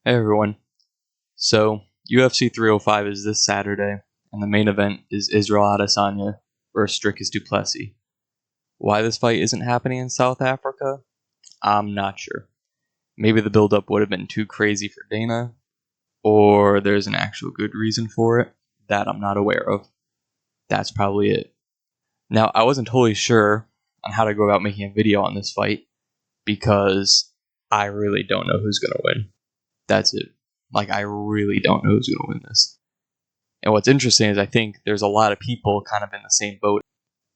Hey everyone. So, UFC 305 is this Saturday, and the main event is Israel Adesanya versus Dricus Du Plessis. Why this fight isn't happening in South Africa? I'm not sure. Maybe the build-up would have been too crazy for Dana, or there's an actual good reason for it that I'm not aware of. That's probably it. Now, I wasn't totally sure on how to go about making a video on this fight because I really don't know who's going to win. That's it. I really don't know who's going to win this. And what's interesting is I think there's a lot of people kind of in the same boat.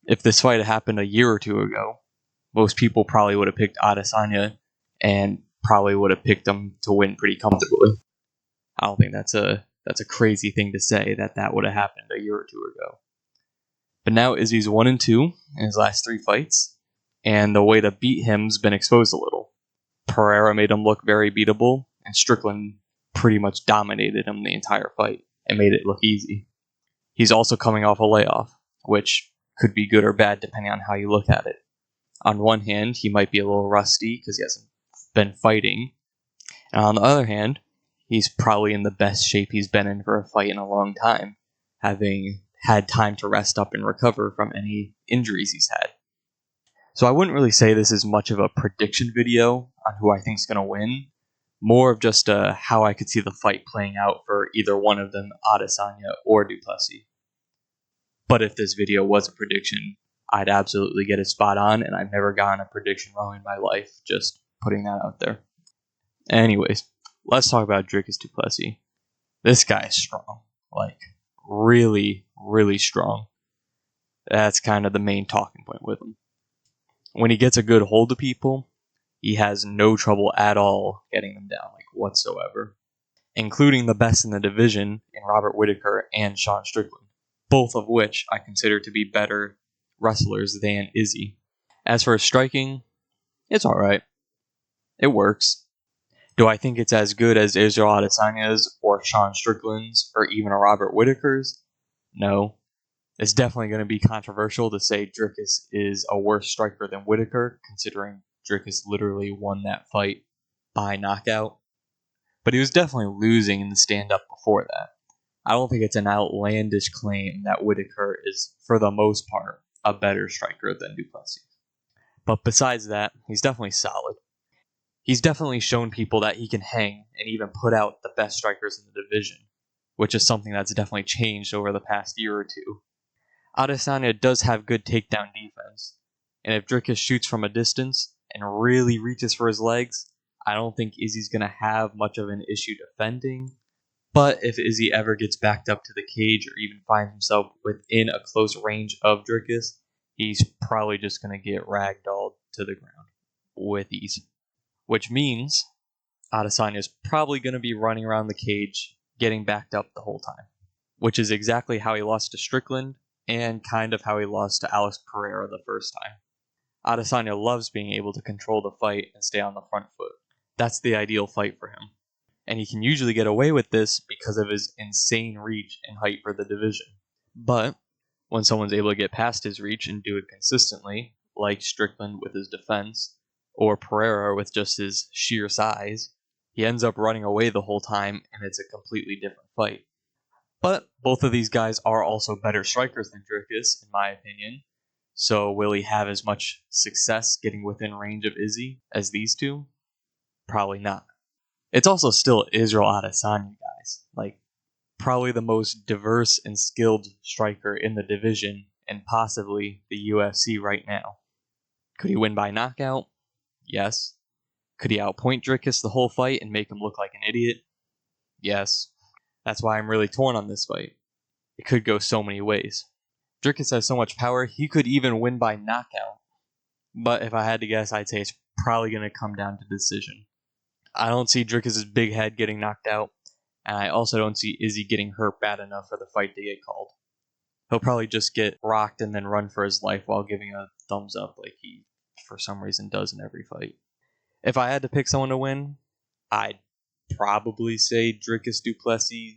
If this fight had happened a year or two ago, most people probably would have picked Adesanya and probably would have picked him to win pretty comfortably. I don't think that's a crazy thing to say that would have happened a year or two ago. But now Izzy's 1-2 in his last 3 fights, and the way to beat him's been exposed a little. Pereira made him look very beatable, and Strickland pretty much dominated him the entire fight and made it look easy. He's also coming off a layoff, which could be good or bad depending on how you look at it. On one hand, he might be a little rusty because he hasn't been fighting. And on the other hand, he's probably in the best shape he's been in for a fight in a long time, having had time to rest up and recover from any injuries he's had. So I wouldn't really say this is much of a prediction video on who I think is going to win. More of just how I could see the fight playing out for either one of them, Adesanya or Du Plessis. But if this video was a prediction, I'd absolutely get it spot on, and I've never gotten a prediction wrong in my life, just putting that out there. Anyways, let's talk about Dricus Du Plessis. This guy is strong. Really, really strong. That's kind of the main talking point with him. When he gets a good hold of people, he has no trouble at all getting them down, whatsoever. Including the best in the division in Robert Whittaker and Sean Strickland, both of which I consider to be better wrestlers than Izzy. As for his striking, it's alright. It works. Do I think it's as good as Israel Adesanya's or Sean Strickland's or even a Robert Whittaker's? No. It's definitely going to be controversial to say Dricus is a worse striker than Whittaker, considering Dricus literally won that fight by knockout. But he was definitely losing in the stand-up before that. I don't think it's an outlandish claim that Whittaker is, for the most part, a better striker than Du Plessis. But besides that, he's definitely solid. He's definitely shown people that he can hang and even put out the best strikers in the division, which is something that's definitely changed over the past year or two. Adesanya does have good takedown defense, and if Dricus shoots from a distance and really reaches for his legs, I don't think Izzy's going to have much of an issue defending. But if Izzy ever gets backed up to the cage or even finds himself within a close range of Dricus, he's probably just going to get ragdolled to the ground with ease. Which means Adesanya is probably going to be running around the cage, getting backed up the whole time. Which is exactly how he lost to Strickland, and kind of how he lost to Alex Pereira the first time. Adesanya loves being able to control the fight and stay on the front foot. That's the ideal fight for him. And he can usually get away with this because of his insane reach and height for the division. But when someone's able to get past his reach and do it consistently, like Strickland with his defense, or Pereira with just his sheer size, he ends up running away the whole time and it's a completely different fight. But both of these guys are also better strikers than Dricus, in my opinion. So will he have as much success getting within range of Izzy as these two? Probably not. It's also still Israel Adesanya, guys. Probably the most diverse and skilled striker in the division, and possibly the UFC right now. Could he win by knockout? Yes. Could he outpoint Dricus the whole fight and make him look like an idiot? Yes. That's why I'm really torn on this fight. It could go so many ways. Dricus has so much power, he could even win by knockout. But if I had to guess, I'd say it's probably going to come down to decision. I don't see Dricus' big head getting knocked out, and I also don't see Izzy getting hurt bad enough for the fight to get called. He'll probably just get rocked and then run for his life while giving a thumbs up like he, for some reason, does in every fight. If I had to pick someone to win, I'd probably say Dricus Du Plessis,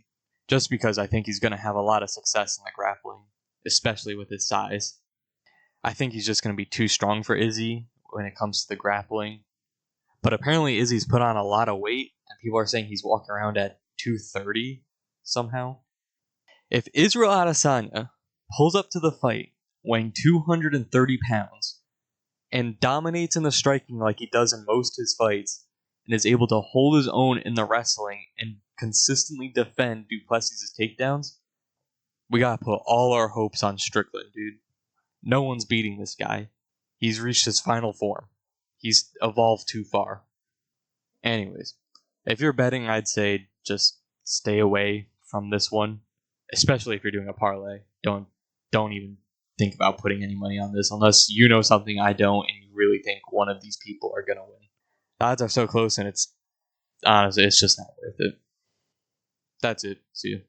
just because I think he's going to have a lot of success in the grappling, especially with his size. I think he's just going to be too strong for Izzy when it comes to the grappling. But apparently Izzy's put on a lot of weight, and people are saying he's walking around at 230 somehow. If Israel Adesanya pulls up to the fight weighing 230 pounds and dominates in the striking like he does in most of his fights, and is able to hold his own in the wrestling and consistently defend Du Plessis' takedowns, we gotta put all our hopes on Strickland, dude. No one's beating this guy. He's reached his final form. He's evolved too far. Anyways, if you're betting, I'd say just stay away from this one, especially if you're doing a parlay. Don't even think about putting any money on this unless you know something I don't and you really think one of these people are gonna win. The odds are so close, and it's honestly it's just not worth it. That's it. See you.